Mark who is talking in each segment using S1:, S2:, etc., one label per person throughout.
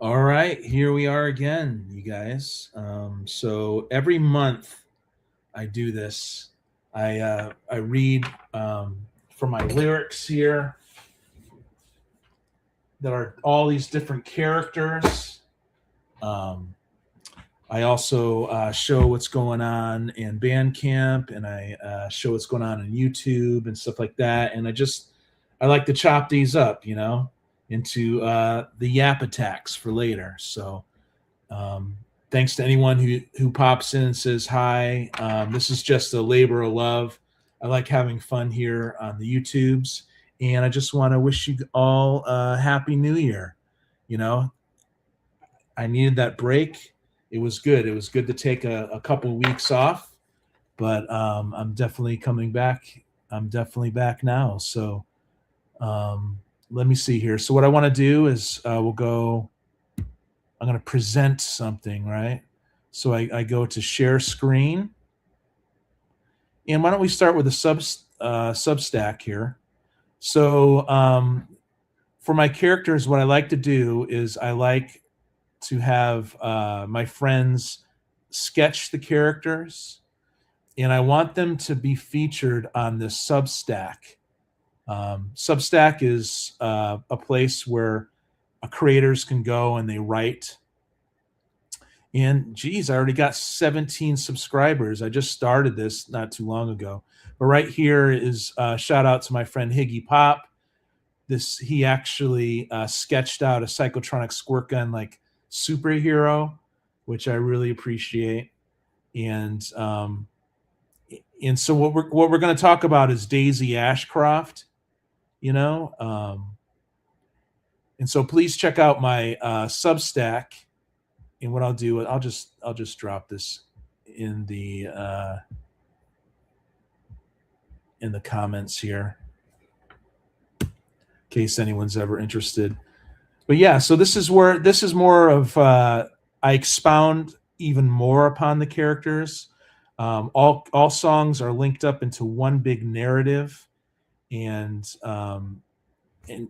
S1: All right, here we are again, you guys. So every month I do this. I read from my lyrics here that are all these different characters. Um, I also show what's going on in Bandcamp, and I show what's going on YouTube and stuff like that. And I like to chop these up, into the yap attacks for later. So Um, thanks to anyone who pops in and says hi. This is just a labor of love. I like having fun here on the YouTubes, and I just want to wish you all a happy New Year. You know, I needed that break. It was good. It was good to take a couple weeks off, but I'm definitely coming back. I'm definitely back now. So let me see here. So what I want to do is we'll go. I'm going to present something, right? So I go to share screen. And why don't we start with a Substack here? So for my characters, what I like to do is I like to have my friends sketch the characters, and I want them to be featured on this Substack. Substack is a place where creators can go and they write. And geez, I already got 17 subscribers. I just started this not too long ago. But right here is shout out to my friend Higgy Pop. He actually sketched out a Psychotronic Squirt Gun like superhero, which I really appreciate. And so what we're going to talk about is Daisy Ashcroft, you know. And so please check out my Substack. And what I'll do, I'll just drop this in the comments here, in case anyone's ever interested. But yeah, so this is more of I expound even more upon the characters. All songs are linked up into one big narrative, and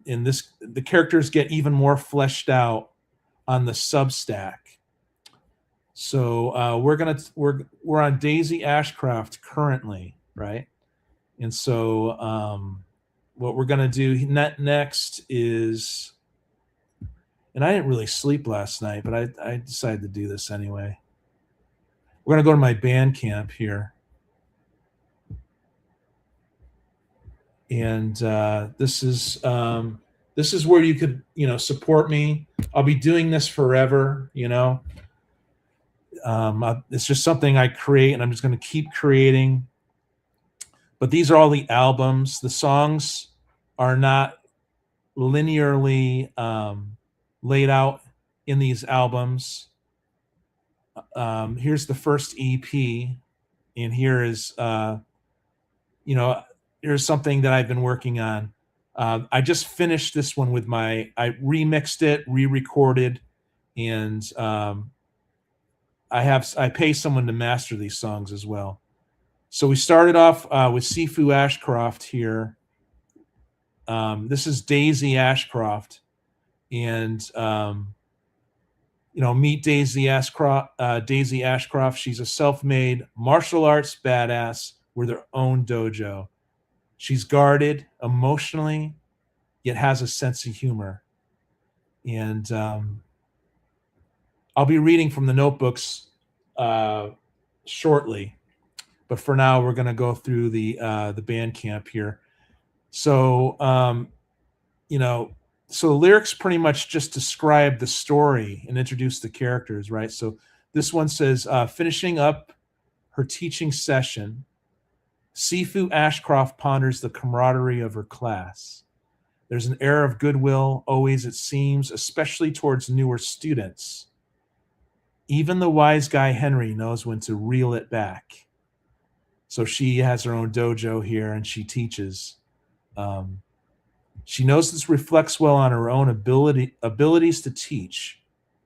S1: in this the characters get even more fleshed out on the Substack. So we're on Daisy Ashcroft currently, right? And so what we're gonna do next is, and I didn't really sleep last night, but I decided to do this anyway. We're gonna go to my Bandcamp here, and this is where you could support me. I'll be doing this forever, It's just something I create, and I'm just going to keep creating. But these are all the albums. The songs are not linearly laid out in these albums. Here's the first EP, and here is, here's something that I've been working on. I just finished this one I remixed it, re-recorded, and I pay someone to master these songs as well. So we started off with Sifu Ashcroft here. This is Daisy Ashcroft, and meet Daisy Ashcroft. Daisy Ashcroft. She's a self-made martial arts badass with her own dojo. She's guarded emotionally, yet has a sense of humor. And I'll be reading from the notebooks shortly, but for now we're going to go through the Bandcamp here. So so the lyrics pretty much just describe the story and introduce the characters, right? So this one says, finishing up her teaching session, Sifu Ashcroft ponders the camaraderie of her class. There's an air of goodwill, always it seems, especially towards newer students. Even the wise guy Henry knows when to reel it back. So she has her own dojo here, and she teaches. She knows this reflects well on her own abilities to teach.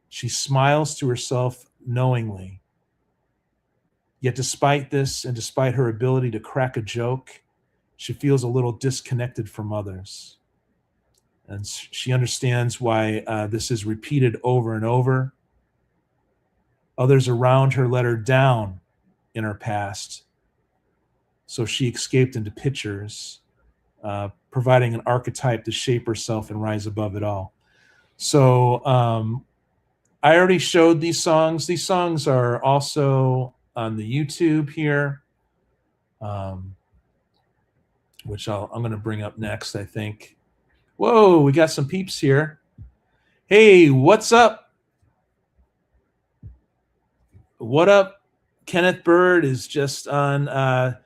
S1: She smiles to herself knowingly. Yet despite this, and despite her ability to crack a joke, she feels a little disconnected from others. and she understands why this is repeated over and over. Others around her let her down in her past, so she escaped into pictures, providing an archetype to shape herself and rise above it all. So I already showed these songs. These songs are also on the YouTube here, which I'm going to bring up next, I think. Whoa, we got some peeps here. Hey, what's up? What up? Kenneth Bird is just on.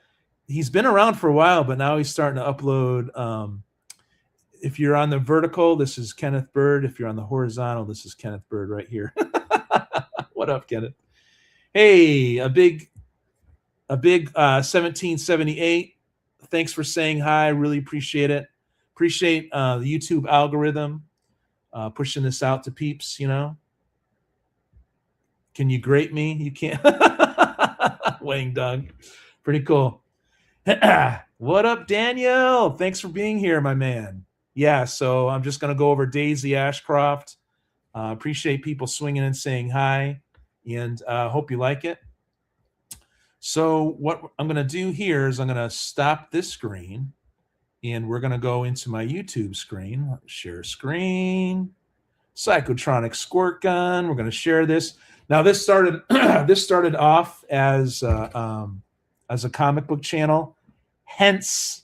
S1: He's been around for a while, but now he's starting to upload. If you're on the vertical, this is Kenneth Bird. If you're on the horizontal, this is Kenneth Bird right here. What up, Kenneth? Hey, a big 1778. Thanks for saying hi. Really appreciate it. Appreciate the YouTube algorithm pushing this out to peeps, you know. Can you grate me? You can't. Wang Doug. Pretty cool. What up, Daniel? Thanks for being here, my man. Yeah, so I'm just going to go over Daisy Ashcroft. Appreciate people swinging and saying hi, and hope you like it. So what I'm going to do here is I'm going to stop this screen, and we're going to go into my YouTube screen. Share screen. Psychotronic Squirt Gun. We're going to share this. Now this started off as a comic book channel, hence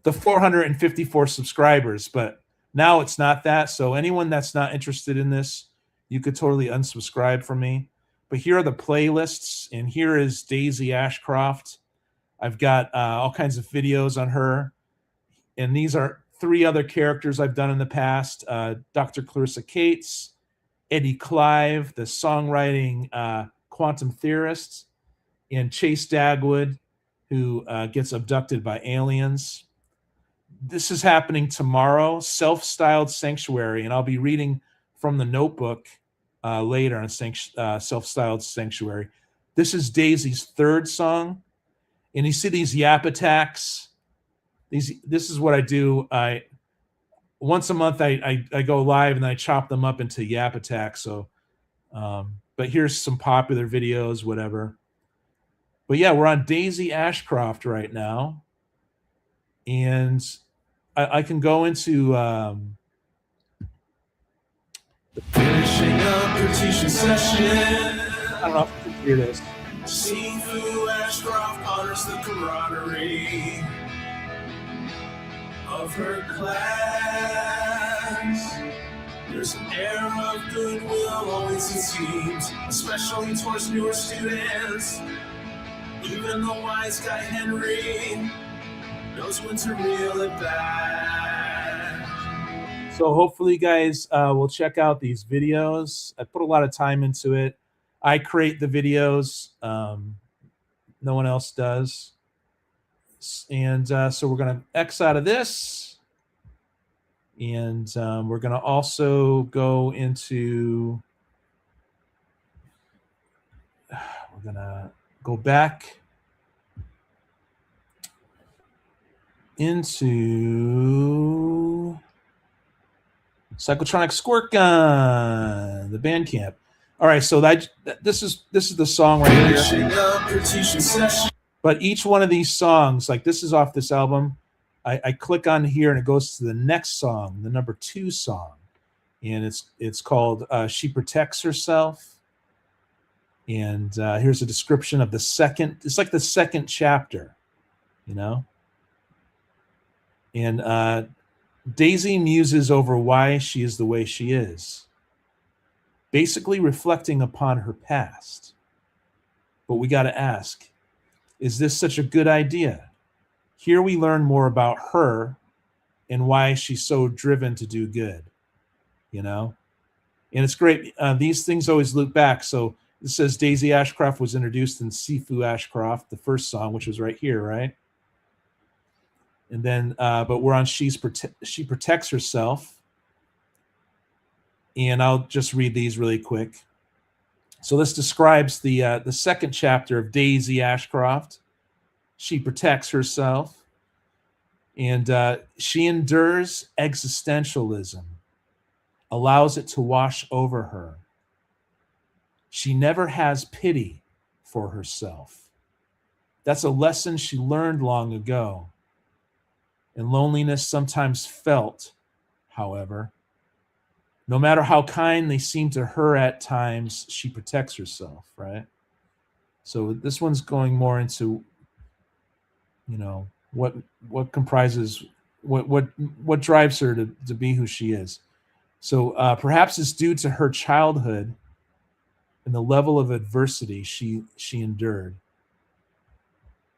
S1: the 454 subscribers. But now it's not that. So anyone that's not interested in this, you could totally unsubscribe from me. But here are the playlists, and here is Daisy Ashcroft. I've got all kinds of videos on her, and these are 3 other characters I've done in the past. Dr. Clarissa Cates, Eddie Clive, the songwriting quantum theorist, and Chase Dagwood, who gets abducted by aliens. This is happening tomorrow, Self-Styled Sanctuary, and I'll be reading from the notebook later on Self-Styled Sanctuary. This is Daisy's 3rd song, and you see these yap attacks. This is what I do. Once a month I go live and I chop them up into yap attacks. So, but here's some popular videos, whatever. But yeah, we're on Daisy Ashcroft right now, and I can go into the finishing up your teaching session. I don't know if you can hear this. Sifu Ashcroft honors the camaraderie of her class. There's an air of goodwill always, it seems, especially towards newer students. Even the wise guy Henry knows when to reel it back. So hopefully you guys will check out these videos. I put a lot of time into it. I create the videos. No one else does. And so we're going to X out of this. And we're going to also go into, we're going to go back into Psychotronic Squirt Gun, the Bandcamp. All right, so this is the song right here. But each one of these songs, like this is off this album, I click on here and it goes to the next song, the number 2 song, and it's called "She Protects Herself." And here's a description of the second. It's like the second chapter, you know. And Daisy muses over why she is the way she is, basically reflecting upon her past. But we got to ask, is this such a good idea? Here we learn more about her and why she's so driven to do good, you know? And it's great. These things always loop back. So it says Daisy Ashcroft was introduced in Sifu Ashcroft, the first song, which was right here, right? And then, but we're on She Protects Herself. And I'll just read these really quick. So this describes the second chapter of Daisy Ashcroft. She protects herself. And she endures existentialism, allows it to wash over her. She never has pity for herself. That's a lesson she learned long ago. And loneliness sometimes felt, however. No matter how kind they seem to her at times, she protects herself, right? So this one's going more into, you know, what comprises, what drives her to be who she is. So perhaps it's due to her childhood and the level of adversity she endured.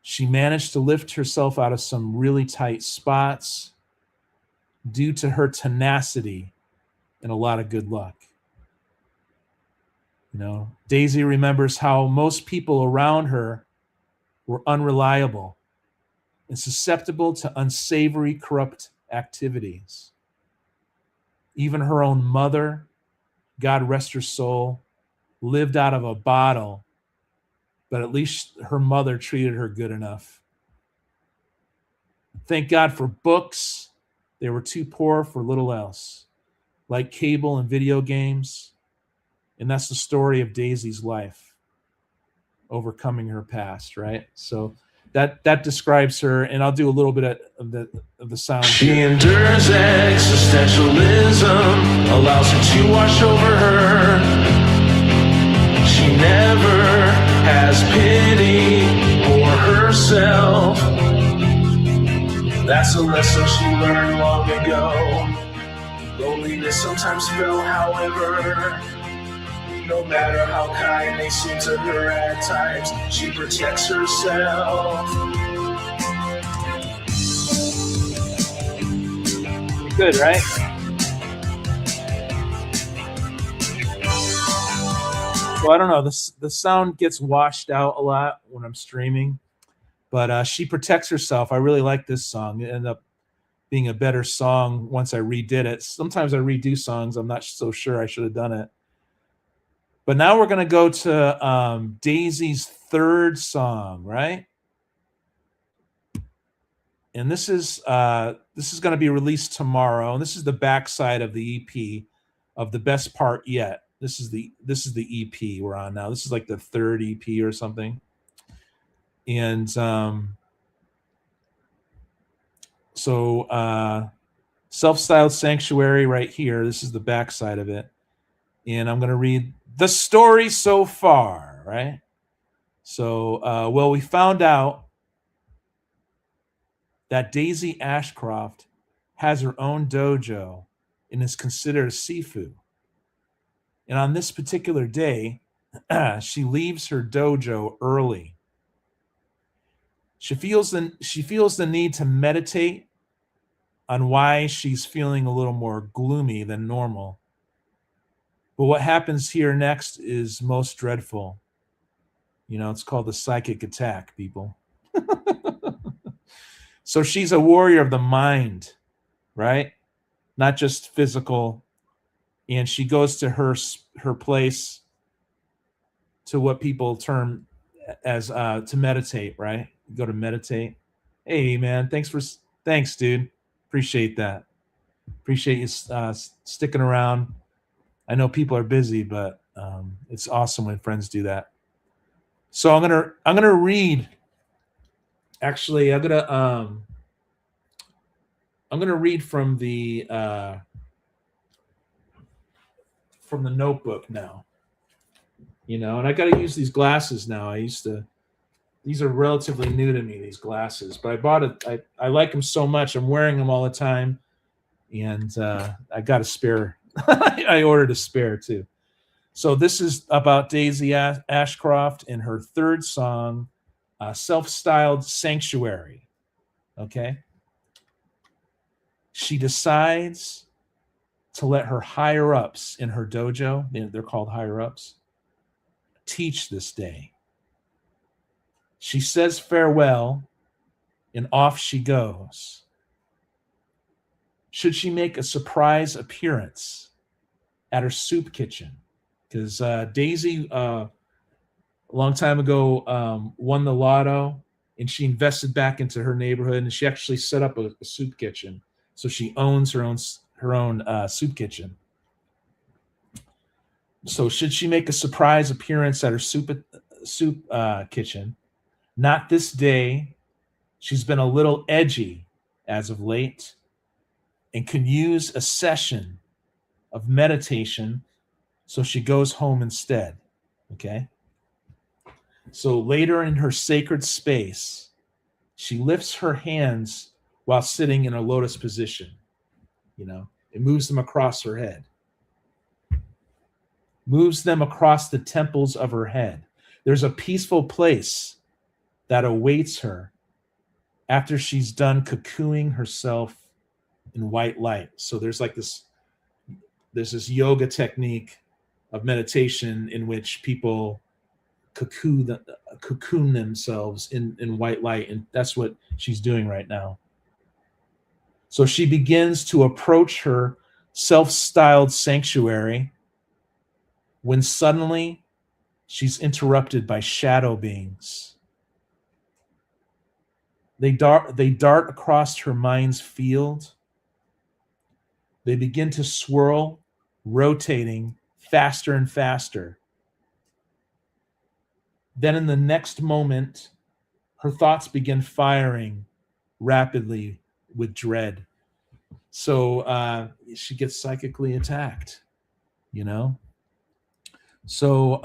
S1: She managed to lift herself out of some really tight spots due to her tenacity and a lot of good luck. You know, Daisy remembers how most people around her were unreliable and susceptible to unsavory, corrupt activities. Even her own mother, God rest her soul, lived out of a bottle, but at least her mother treated her good enough. Thank God for books. They were too poor for little else, like cable and video games. And that's the story of Daisy's life, overcoming her past, right? So that describes her, and I'll do a little bit of the sound. She endures existentialism, allows it to wash over her. She never has pity for herself. That's a lesson she learned long ago. Loneliness sometimes felt, however. No matter how kind they seem to her at times, she protects herself. Good, right? Well, I don't know. The sound gets washed out a lot when I'm streaming, but she protects herself. I really like this song. It ended up being a better song once I redid it. Sometimes I redo songs. I'm not so sure I should have done it. But now we're going to go to Daisy's third song, right? And this is going to be released tomorrow. And this is the backside of the EP of The Best Part Yet. This is the EP we're on now. This is like the third EP or something. And so Self-Styled Sanctuary right here. This is the backside of it. And I'm going to read the story so far, right? So, well, we found out that Daisy Ashcroft has her own dojo and is considered a sifu. And on this particular day, she leaves her dojo early. She feels the need to meditate on why she's feeling a little more gloomy than normal. But what happens here next is most dreadful. You know, it's called the psychic attack, people. So she's a warrior of the mind, right? Not just physical. And she goes to her place, to what people term as to meditate, right? Go to meditate. Hey, man, thanks, dude. Appreciate that. Appreciate you sticking around. I know people are busy, but it's awesome when friends do that. So I'm gonna read. Actually, I'm gonna read from the notebook now. You know, and I got to use these glasses now. These are relatively new to me, these glasses, but I bought it. I like them so much. I'm wearing them all the time, and I got a spare. I ordered a spare too. So this is about Daisy Ashcroft and her third song, Self-Styled Sanctuary. Okay. She decides to let her higher-ups in her dojo, they're called higher-ups, teach this day. She says farewell, and off she goes. Should she make a surprise appearance at her soup kitchen? Because Daisy, a long time ago, won the lotto and she invested back into her neighborhood, and she actually set up a soup kitchen. So she owns her own soup kitchen. So should she make a surprise appearance at her soup kitchen? Not this day. She's been a little edgy as of late and can use a session of meditation, so she goes home instead. Okay? So later in her sacred space, she lifts her hands while sitting in a lotus position. You know, it moves them across her head. Moves them across the temples of her head. There's a peaceful place that awaits her after she's done cocooning herself in white light. So there's this yoga technique of meditation in which people cocoon themselves in white light, and that's what she's doing right now. So she begins to approach her self-styled sanctuary when suddenly she's interrupted by shadow beings. They dart across her mind's field. They begin to swirl, rotating faster and faster. Then in the next moment, her thoughts begin firing rapidly with dread. So she gets psychically attacked, you know? So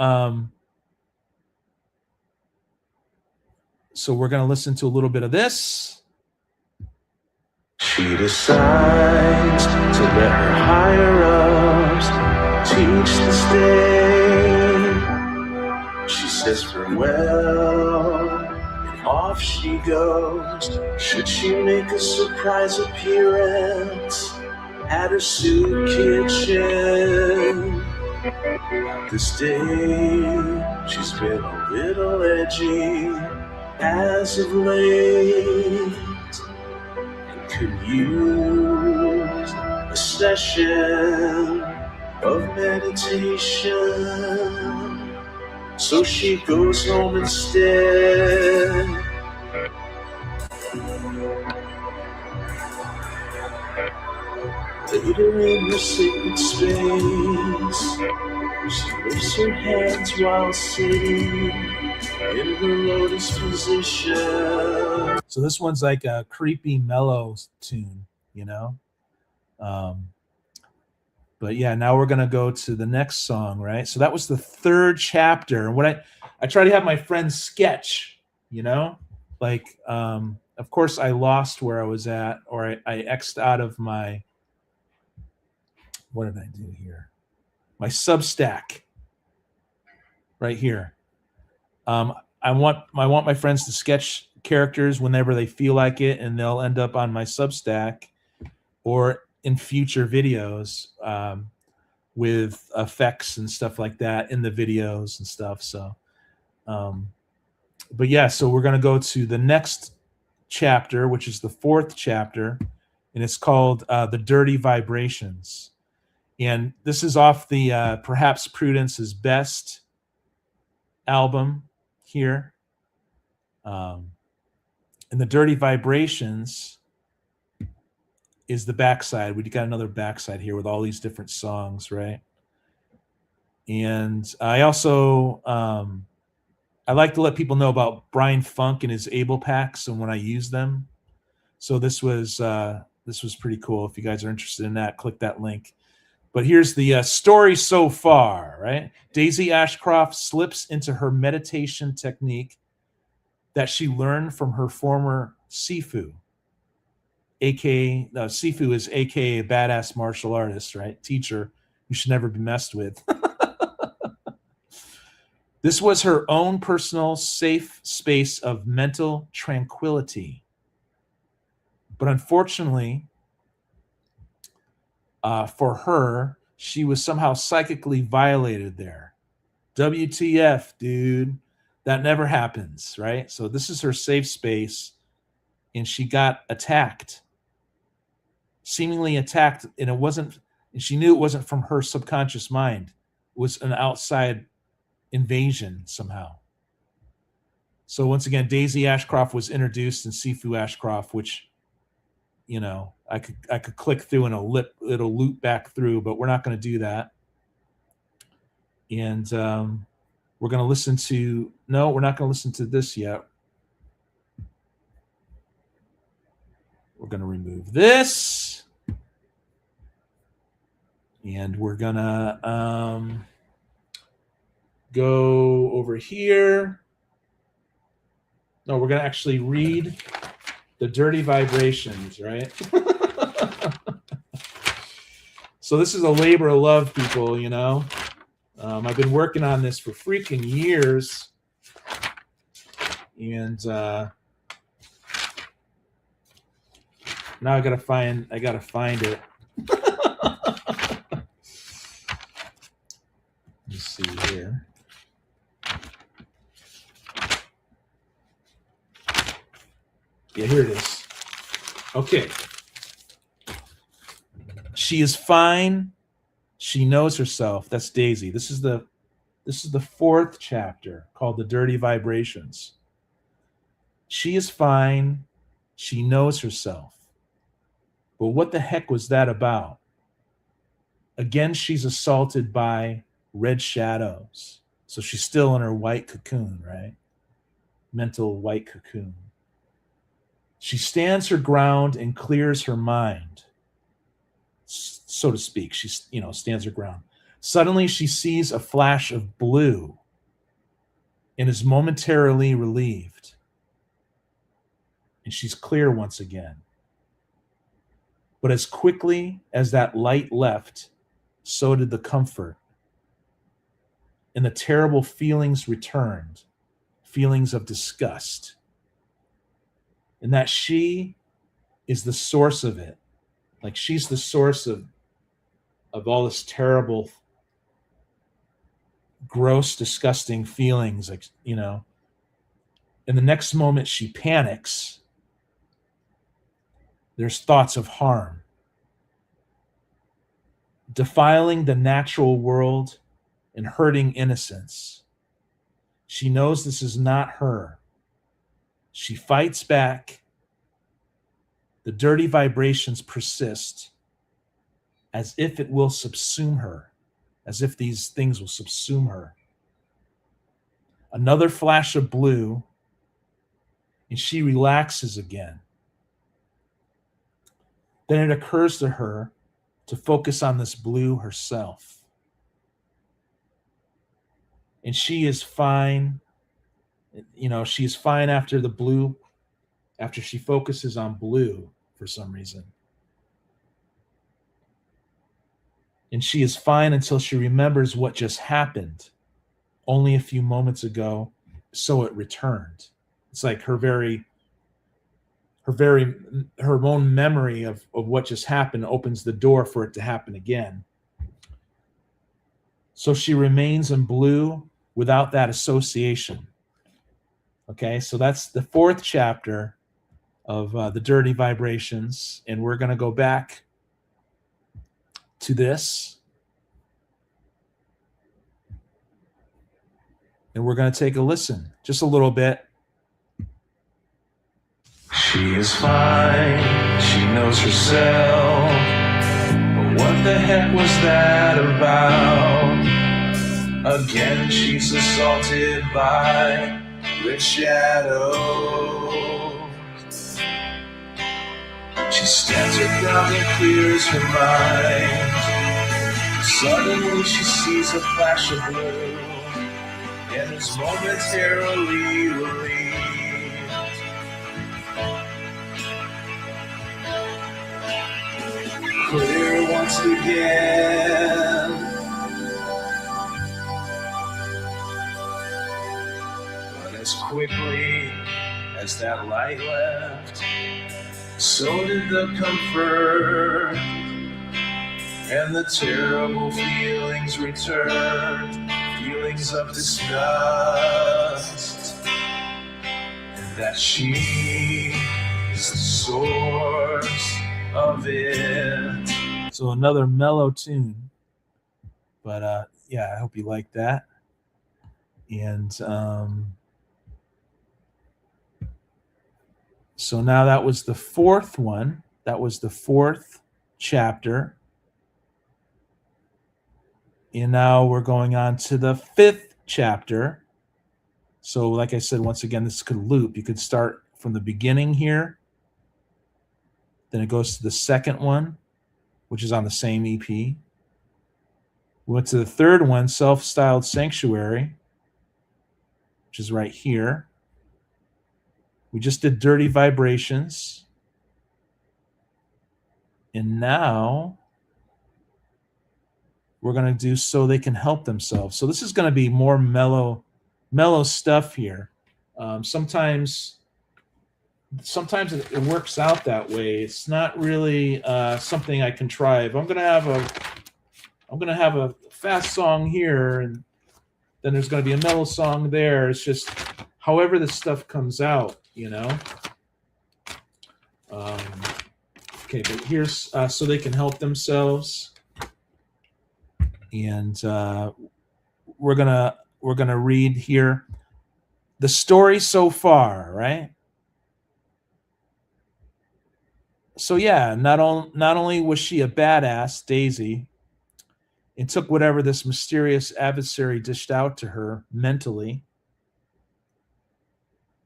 S1: we're going to listen to a little bit of this. She decides to let her higher-ups teach this day. She says farewell, and off she goes. Should she make a surprise appearance at her soup kitchen? This day, she's been a little edgy as of late, and could use a session of meditation. So she goes home instead. Later in her sacred space, she lifts her hands while sitting in her lotus position. So this one's like a creepy, mellow tune, you know? But yeah, now we're going to go to the next song, right? So that was the third chapter. And what I try to have my friends sketch, you know? Like, of course, I lost where I was at, or I X'd out of my, what did I do here? My Substack right here. I want my friends to sketch characters whenever they feel like it, and they'll end up on my Substack or in future videos with effects and stuff like that in the videos and stuff. So, but yeah, so we're going to go to the next chapter, which is the fourth chapter, and it's called The Dirty Vibrations. And this is off the Perhaps Prudence is Best album here. And The Dirty Vibrations is the backside. We got another backside here with all these different songs, right? And I also I like to let people know about Brian Funk and his Able Packs and when I use them. So this was pretty cool. If you guys are interested in that, click that link. But here's the story so far, right? Daisy Ashcroft slips into her meditation technique that she learned from her former Sifu. Sifu is aka a badass martial artist, right? Teacher who should never be messed with. This was her own personal safe space of mental tranquility. But unfortunately, for her, she was somehow psychically violated there. WTF, dude. That never happens, right? So this is her safe space, and she got attacked. Seemingly attacked, and she knew it wasn't from her subconscious mind. It was an outside invasion somehow. So once again, Daisy Ashcroft was introduced in Sifu Ashcroft, which, you know, I could click through and it'll loop back through, but we're not going to do that. And we're going to listen to, no, we're not going to listen to this yet. We're going to remove this. And we're going to go over here. No, we're going to actually read the Dirty Vibrations, right? So this is a labor of love, people, you know. I've been working on this for freaking years. And now I gotta find it. Let's see here. Yeah, here it is. Okay. She is fine. She knows herself. That's Daisy. This is the fourth chapter called The Dirty Vibrations. She is fine. She knows herself. But what the heck was that about? Again, she's assaulted by red shadows. So she's still in her white cocoon, right? Mental white cocoon. She stands her ground and clears her mind, so to speak. She, stands her ground. Suddenly she sees a flash of blue and is momentarily relieved. And she's clear once again. But as quickly as that light left, so did the comfort. And the terrible feelings returned, feelings of disgust. And that she is the source of it. Like she's the source of all this terrible, gross, disgusting feelings, like, In the next moment she panics. There's thoughts of harm. Defiling the natural world and hurting innocence. She knows this is not her. She fights back. The dirty vibrations persist as if it will subsume her, as if these things will subsume her. Another flash of blue, and she relaxes again. Then it occurs to her to focus on this blue herself. And she is fine. She's fine after the blue, after she focuses on blue for some reason. And she is fine until she remembers what just happened only a few moments ago, so it returned. It's like her own memory of what just happened opens the door for it to happen again. So she remains in blue without that association. Okay, so that's the fourth chapter of The Dirty Vibrations, and we're going to go back to this, and we're going to take a listen, just a little bit. She is fine, she knows herself, but what the heck was that about? Again, she's assaulted by red shadows. She stands her ground and clears her mind. Suddenly she sees a flash of blue and is momentarily relieved. Clear once again. But as quickly as that light left, so did the comfort, and the terrible feelings returned, feelings of disgust, and that she is the source of it. So another mellow tune, but I hope you like that. And So now that was the fourth one. That was the fourth chapter. And now we're going on to the fifth chapter. So like I said, once again, this could loop. You could start from the beginning here. Then it goes to the second one, which is on the same EP. We went to the third one, Self-Styled Sanctuary, which is right here. We just did Dirty Vibrations. And now we're going to do So They Can Help Themselves. So this is going to be more mellow stuff here. Sometimes it works out that way. It's not really something I contrive. I'm going to have a fast song here, and then there's going to be a mellow song there. It's just however this stuff comes out, you know. Okay, but here's So They Can Help Themselves, and we're gonna read here the story so far, right? So yeah, not only was she a badass, Daisy, and took whatever this mysterious adversary dished out to her mentally,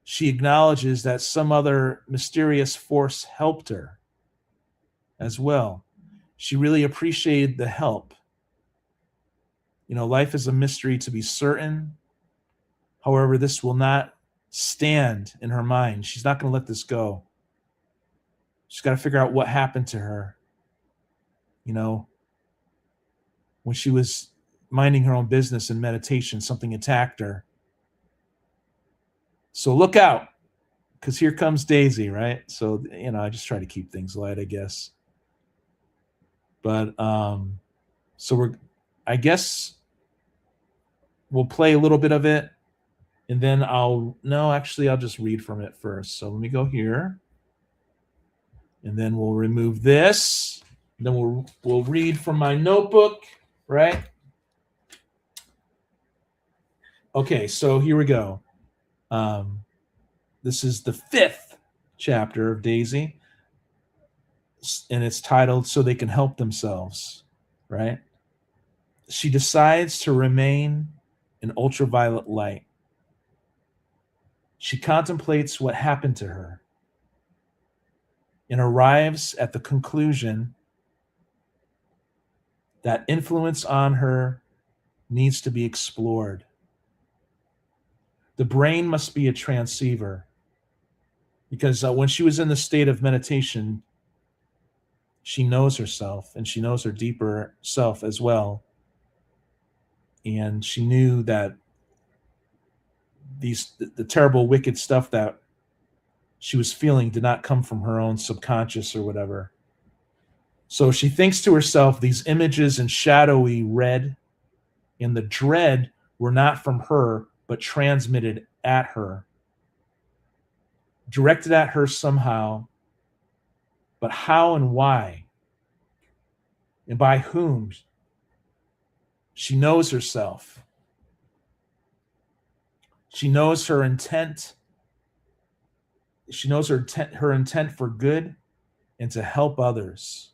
S1: she acknowledges that some other mysterious force helped her as well. She really appreciated the help. You know, life is a mystery to be certain. However, this will not stand in her mind. She's not going to let this go. She's got to figure out what happened to her. You know, when she was minding her own business in meditation, something attacked her. So look out, because here comes Daisy, right? So, you know, I just try to keep things light, I guess. But so I guess we'll play a little bit of it, and then I'll just read from it first. So let me go here, and then we'll remove this. And then we'll read from my notebook, right? Okay, so here we go. This is the fifth chapter of Daisy, and it's titled So They Can Help Themselves, right? She decides to remain in ultraviolet light. She contemplates what happened to her and arrives at the conclusion that influence on her needs to be explored. The brain must be a transceiver, because when she was in the state of meditation, she knows herself, and she knows her deeper self as well. And she knew that the terrible, wicked stuff that she was feeling did not come from her own subconscious or whatever. So she thinks to herself, these images in shadowy red and the dread were not from her, but transmitted at her, directed at her somehow. But how and why? And by whom? She knows herself. She knows her intent. She knows her intent for good and to help others,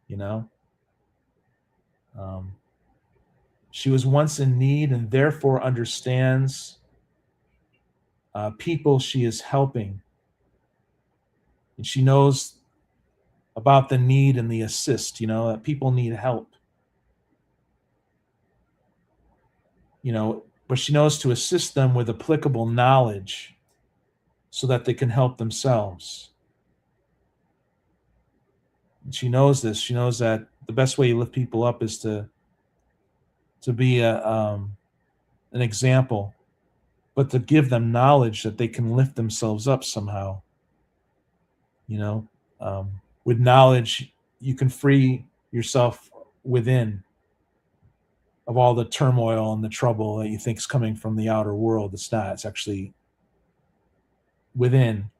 S1: you know. She was once in need and therefore understands people she is helping. And she knows about the need and the assist, you know, that people need help. You know, but she knows to assist them with applicable knowledge so that they can help themselves. And she knows this. She knows that the best way you lift people up is to be an example, but to give them knowledge that they can lift themselves up somehow. You know, with knowledge, you can free yourself within of all the turmoil and the trouble that you think is coming from the outer world. It's not. It's actually within.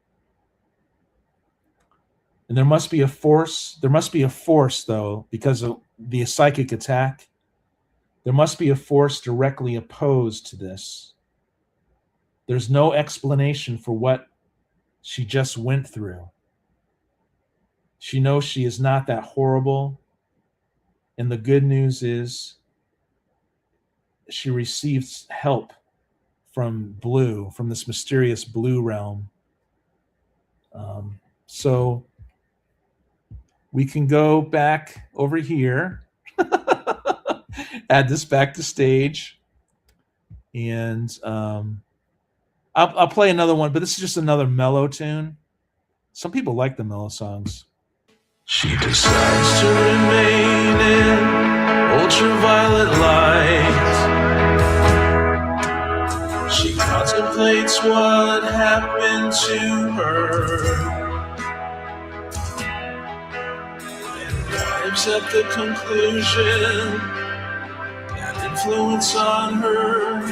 S1: And there must be a force. There must be a force, though, because of the psychic attack. There must be a force directly opposed to this. There's no explanation for what she just went through. She knows she is not that horrible. And the good news is she receives help from blue, from this mysterious blue realm. So we can go back over here, add this back to stage, and I'll play another one, but this is just another mellow tune. Some people like the mellow songs. She decides to remain in ultraviolet light. She contemplates what happened to her and arrives at the conclusion that influence on her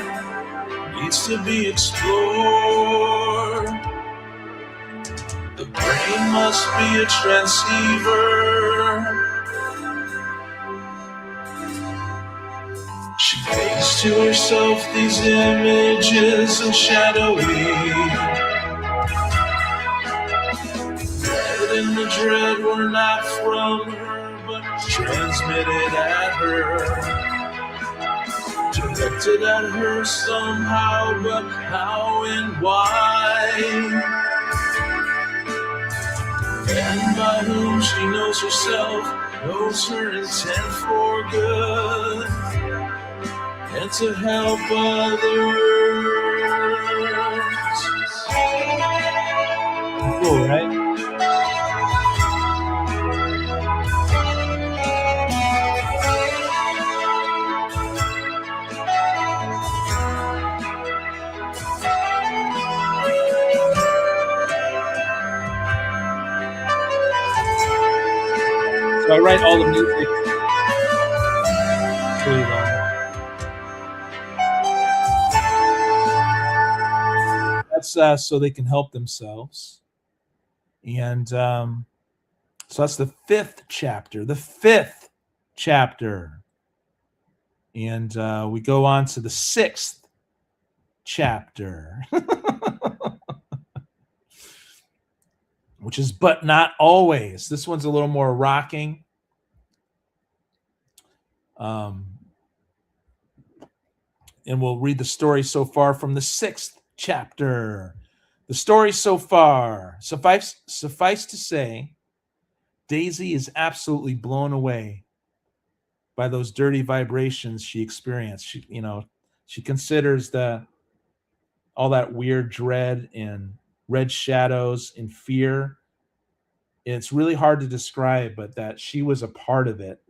S1: needs to be explored. The brain must be a transceiver. She paints to herself these images and shadowy. Dread and the dread were not from her, but transmitted at her. Directed at her somehow, but how and why? And by whom she knows herself, knows her intent for good, and to help others. Cool, right? So I write all the music pretty long. That's so they can help themselves. And so that's the fifth chapter. And we go on to the sixth chapter, which is But Not Always. This one's a little more rocking. And we'll read the story so far from the sixth chapter. The story so far. Suffice to say, Daisy is absolutely blown away by those dirty vibrations she experienced. She considers all that weird dread and red shadows and fear. It's really hard to describe, but that she was a part of it,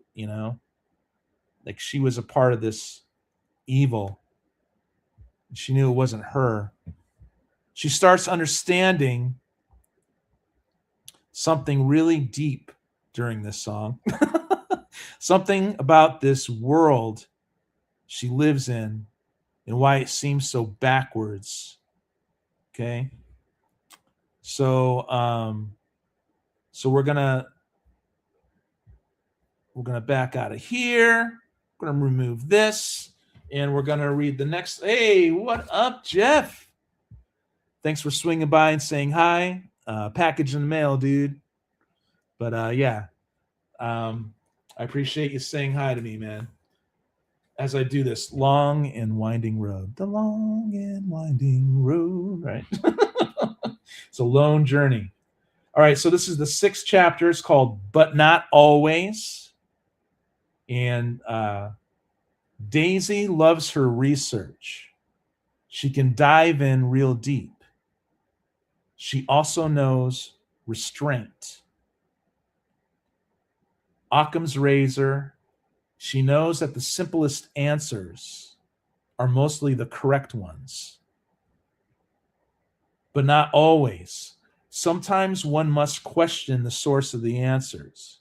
S1: like she was a part of this evil. She knew it wasn't her. She starts understanding something really deep during this song. Something about this world she lives in and why it seems so backwards. Okay. So we're gonna back out of here. We're gonna remove this, and we're gonna read the next. Hey, what up, Jeff? Thanks for swinging by and saying hi. Package in the mail, dude. But I appreciate you saying hi to me, man. As I do this long and winding road, the long and winding road, right? It's a lone journey. All right, so this is the sixth chapter. It's called But Not Always. And Daisy loves her research. She can dive in real deep. She also knows restraint. Occam's razor. She knows that the simplest answers are mostly the correct ones. But not always. Sometimes one must question the source of the answers.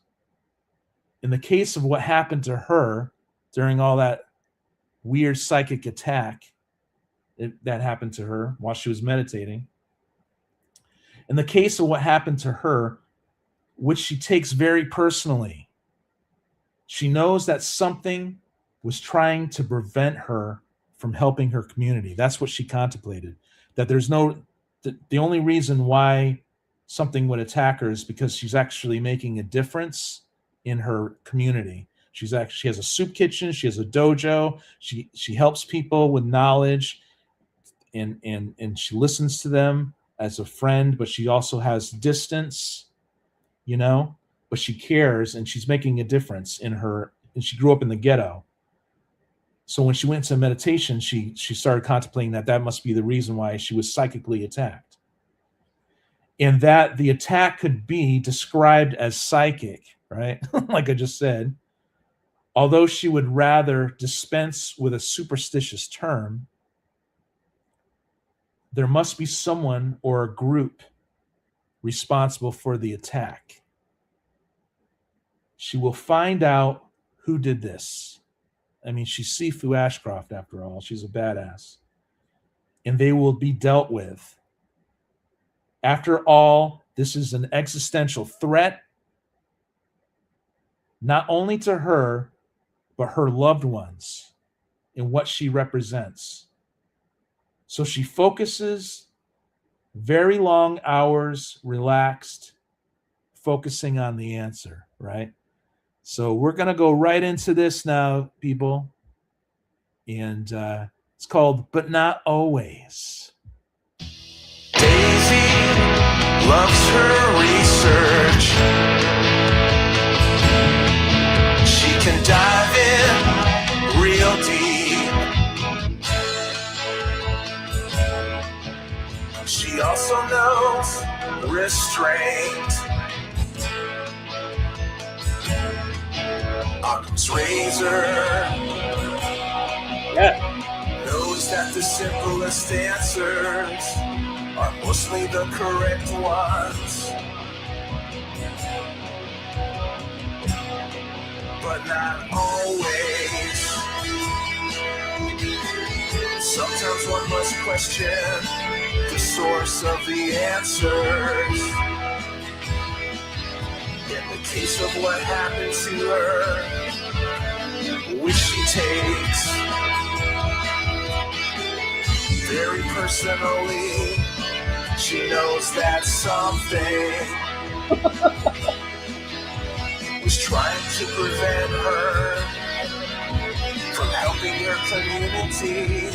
S1: In the case of what happened to her during all that weird psychic attack that happened to her while she was meditating, in the case of what happened to her, which she takes very personally, she knows that something was trying to prevent her from helping her community. That's what she contemplated, that there's no the only reason why something would attack her is because she's actually making a difference in her community. She has a soup kitchen. She has a dojo. She helps people with knowledge, and she listens to them as a friend. But she also has distance, But she cares, and she's making a difference in her. And she grew up in the ghetto. So when she went to meditation, she started contemplating that must be the reason why she was psychically attacked. And that the attack could be described as psychic, right? Like I just said. Although she would rather dispense with a superstitious term, there must be someone or a group responsible for the attack. She will find out who did this. I mean, she's Sifu Ashcroft, after all. She's a badass. And they will be dealt with. After all, this is an existential threat, not only to her, but her loved ones and what she represents. So she focuses very long hours, relaxed, focusing on the answer, right? So we're going to go right into this now, people. And it's called But Not Always.
S2: Daisy loves her research. She can dive in real deep. She also knows restraint. Occam's razor.
S1: Yeah.
S2: Knows that the simplest answers are mostly the correct ones. But not always. Sometimes one must question the source of the answers. In the case of what happened to her, which she takes very personally, she knows that something was trying to prevent her from helping her community.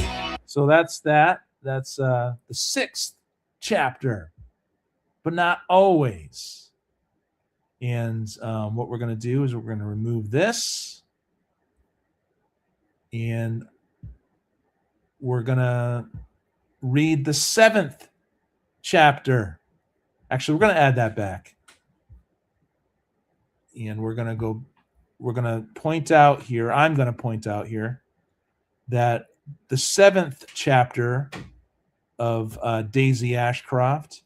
S1: So that's that. That's the 6th chapter, but not always. And what we're going to do is we're going to remove this. And we're going to read the 7th chapter. Actually, we're going to add that back. And we're going to point out here, I'm going to point out here that the 7th chapter of Daisy Ashcroft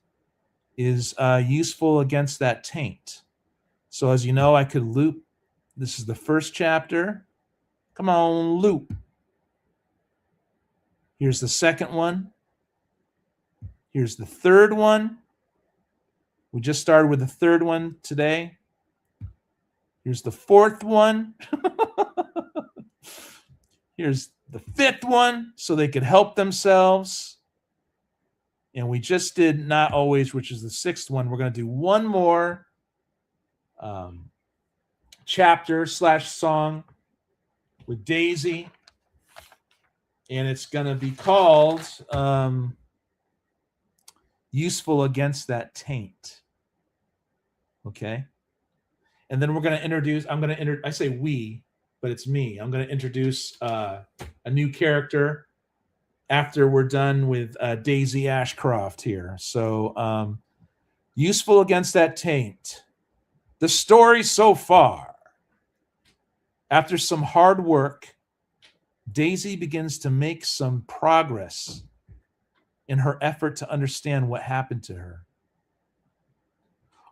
S1: is useful against that taint. So as you know, I could loop. This is the 1st chapter. Come on, loop. Here's the 2nd one. Here's the 3rd one. We just started with the 3rd one today. Here's the 4th one. Here's the 5th one, so they could help themselves. And we just did Not Always, which is the 6th one. We're going to do one more chapter / song with Daisy. And it's going to be called Useful Against That Taint. Okay? And then we're going to introduce, I say we, but it's me. I'm going to introduce a new character after we're done with Daisy Ashcroft here. So, Useful Against That Taint. The story so far. After some hard work, Daisy begins to make some progress in her effort to understand what happened to her.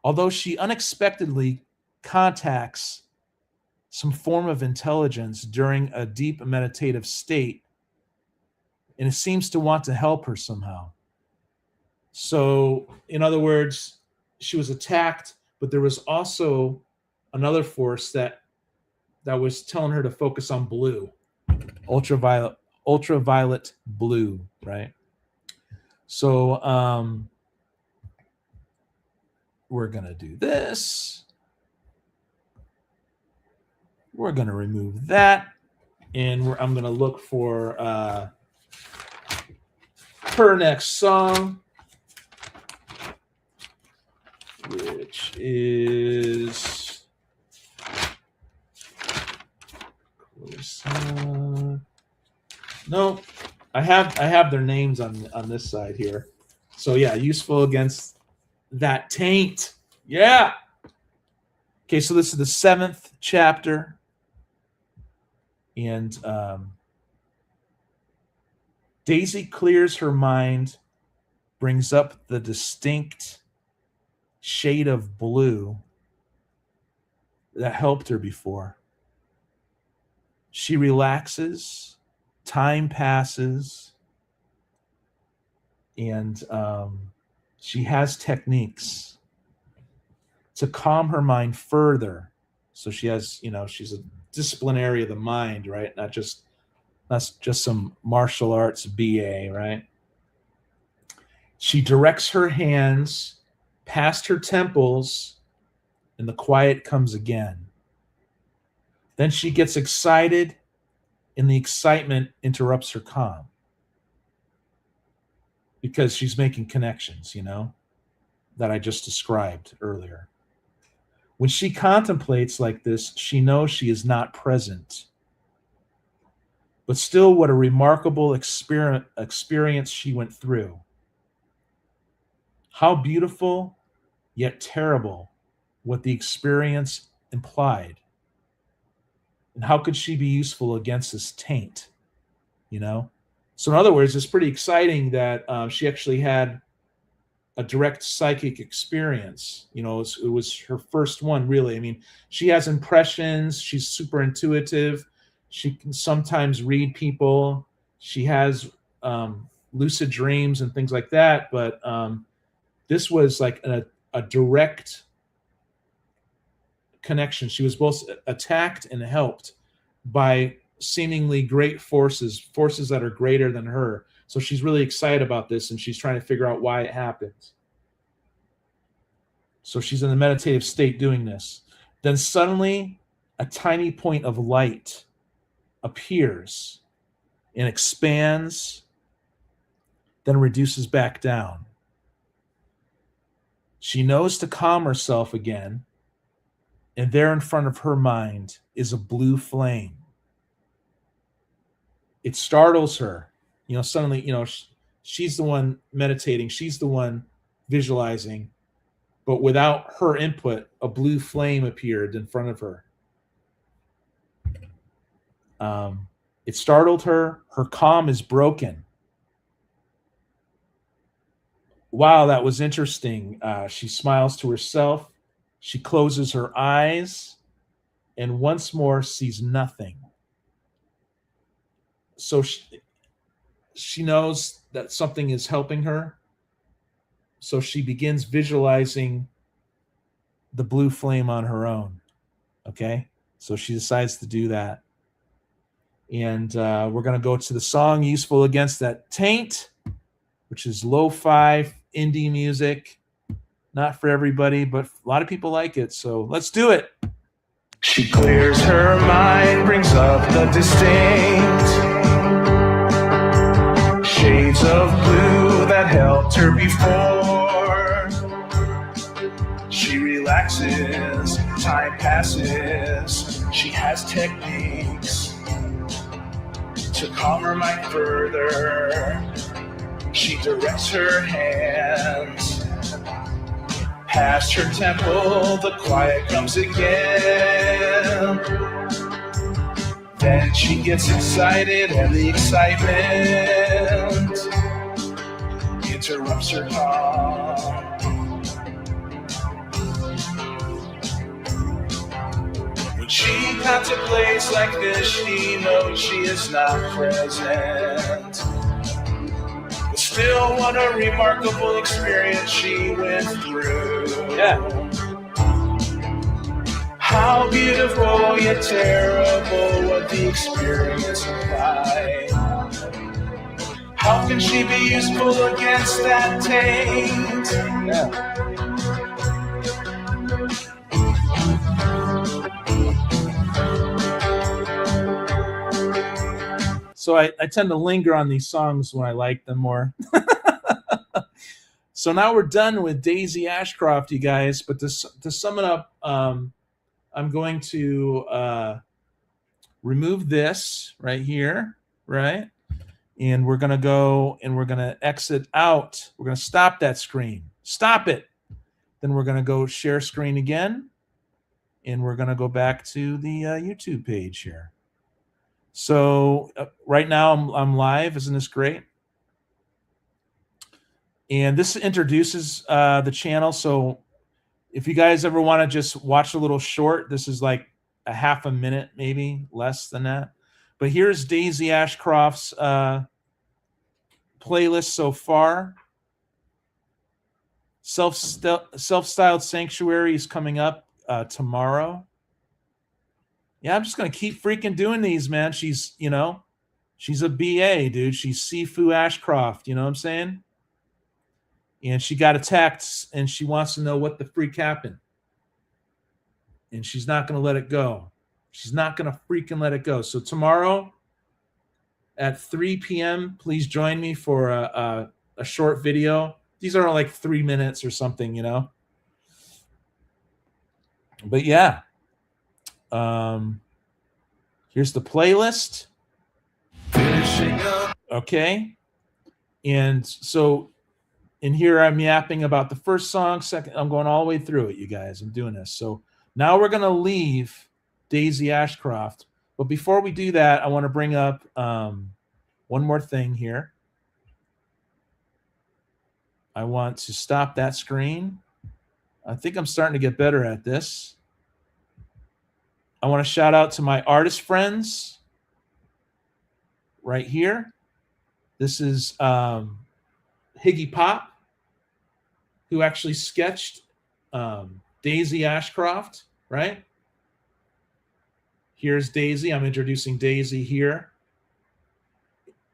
S1: Although she unexpectedly contacts some form of intelligence during a deep meditative state, and it seems to want to help her somehow. So, in other words, she was attacked, but there was also another force that was telling her to focus on blue, ultraviolet blue, right? So we're going to do this. We're going to remove that. And I'm going to look for her next song, which is no, I have their names on this side here. So yeah, useful against that taint. Yeah. Okay, so this is the 7th chapter, and Daisy clears her mind, brings up the distinct shade of blue that helped her before. She relaxes, time passes, and she has techniques to calm her mind further. So she has, she's a disciplinary of the mind, right? Not just some martial arts BA, right? She directs her hands past her temples, and the quiet comes again. Then she gets excited, and the excitement interrupts her calm because she's making connections, that I just described earlier. When she contemplates like this, she knows she is not present. But still, what a remarkable experience she went through. How beautiful, yet terrible, what the experience implied. And how could she be useful against this taint? So in other words, it's pretty exciting that she actually had a direct psychic experience. It was her first one, really. I mean, she has impressions. She's super intuitive. She can sometimes read people. She has lucid dreams and things like that. But this was like a direct connection. She was both attacked and helped by seemingly great forces that are greater than her. So she's really excited about this, and she's trying to figure out why it happens. So she's in a meditative state doing this. Then suddenly a tiny point of light appears and expands, then reduces back down. She knows to calm herself again, and there in front of her mind is a blue flame. It startles her. Suddenly, she's the one meditating. She's the one visualizing. But without her input, a blue flame appeared in front of her. It startled her. Her calm is broken. Wow, that was interesting. She smiles to herself. She closes her eyes and once more sees nothing. So she knows that something is helping her. So she begins visualizing the blue flame on her own. Okay? So she decides to do that. And we're going to go to the song Useful Against That Taint, which is lo-fi indie music. Not for everybody, but a lot of people like it. So let's do it.
S2: She clears her mind, brings up the distinct shades of blue that helped her before. She relaxes, time passes. She has techniques to calm her mind further. She directs her hands past her temple, the quiet comes again. Then she gets excited, and the excitement interrupts her calm. When she contemplates like this, she knows she is not present. But still, what a remarkable experience she went through.
S1: Yeah.
S2: How beautiful yet terrible what the experience implied. How can she be useful against that taint?
S1: Yeah. So I tend to linger on these songs when I like them more. So now we're done with Daisy Ashcroft, you guys. But to sum it up, I'm going to remove this right here, right? And we're going to go and we're going to exit out. We're going to stop that screen. Stop it. Then we're going to go share screen again. And we're going to go back to the YouTube page here. So right now I'm live. Isn't this great? And this introduces the channel. So if you guys ever want to just watch a little short, this is like a half a minute, maybe less than that. But here's Daisy Ashcroft's playlist so far. Self-Styled Sanctuary is coming up tomorrow. Yeah, I'm just going to keep freaking doing these, man. She's, you know, she's a BA, dude. She's Sifu Ashcroft, you know what I'm saying? And she got attacked, and she wants to know what the freak happened. And she's not going to let it go. She's not going to freaking let it go. So tomorrow at 3 p.m., please join me for a short video. These are like 3 minutes or something, you know? But yeah. Here's the playlist. Okay. And so in here, I'm yapping about the first song, second. I'm going all the way through it, you guys. I'm doing this. So now we're going to leave Daisy Ashcroft. But before we do that, I want to bring up one more thing here. I want to stop that screen. I think I'm starting to get better at this. I want to shout out to my artist friends right here. This is Higgy Pop, who actually sketched Daisy Ashcroft, right? Here's Daisy. I'm introducing Daisy here.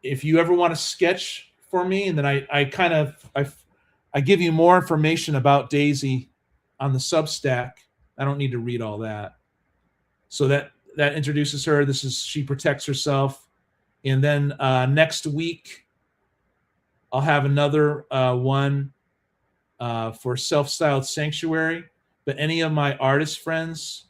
S1: If you ever want to sketch for me, and then I give you more information about Daisy on the Substack. I don't need to read all that. So that introduces her. She protects herself. And then next week, I'll have another one for Self-Styled Sanctuary. But any of my artist friends,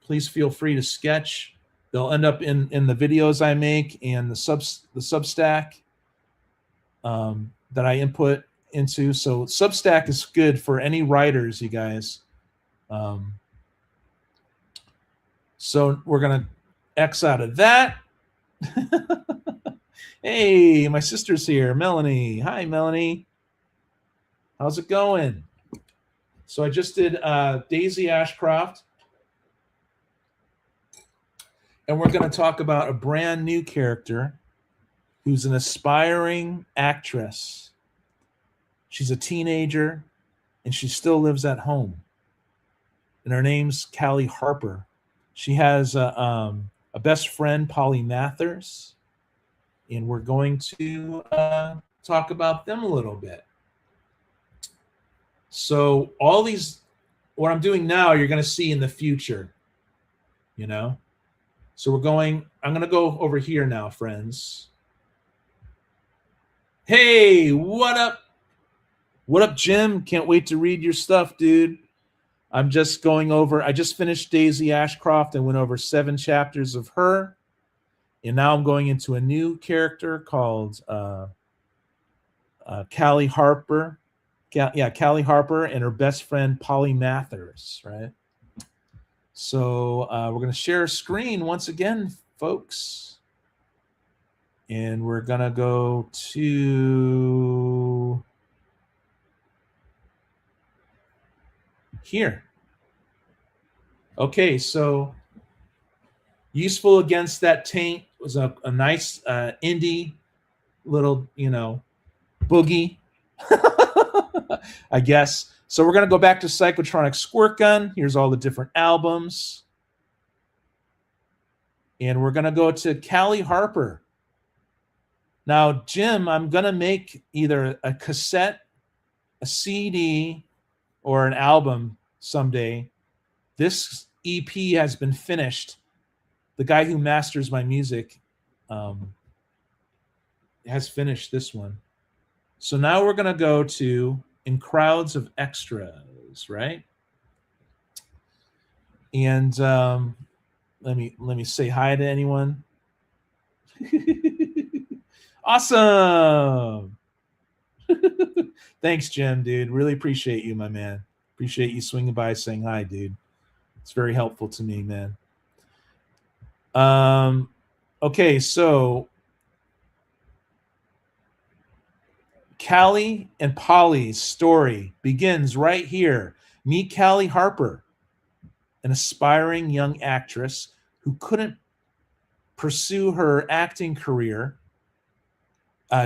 S1: please feel free to sketch. They'll end up in the videos I make and the Substack that I input into. So Substack is good for any writers, you guys. So we're going to X out of that. Hey, my sister's here, Melanie. Hi, Melanie. How's it going? So I just did Daisy Ashcroft. And we're going to talk about a brand new character who's an aspiring actress. She's a teenager, and she still lives at home. And her name's Callie Harper. She has a best friend, Polly Mathers, and we're going to talk about them a little bit. So all these, what I'm doing now, you're going to see in the future, you know? So I'm going to go over here now, friends. Hey, what up? What up, Jim? Can't wait to read your stuff, dude. I'm just going over, I just finished Daisy Ashcroft and went over 7 chapters of her. And now I'm going into a new character called Callie Harper. Callie Harper and her best friend, Polly Mathers, right? So we're going to share a screen once again, folks. And we're going to go to here. Okay, so useful against that taint was a nice indie little, boogie, I guess. So we're going to go back to Psychotronic Squirt Gun. Here's all the different albums. And we're going to go to Callie Harper. Now, Jim, I'm going to make either a cassette, a CD, or an album someday. This EP has been finished. The guy who masters my music has finished this one. So now we're going to go to In Crowds of Extras, right? And let me say hi to anyone. Awesome. Thanks, Jim, dude. Really appreciate you, my man. Appreciate you swinging by saying hi, dude. It's very helpful to me, man. Okay, so Callie and Polly's story begins right here. Meet Callie Harper, an aspiring young actress who couldn't pursue her acting career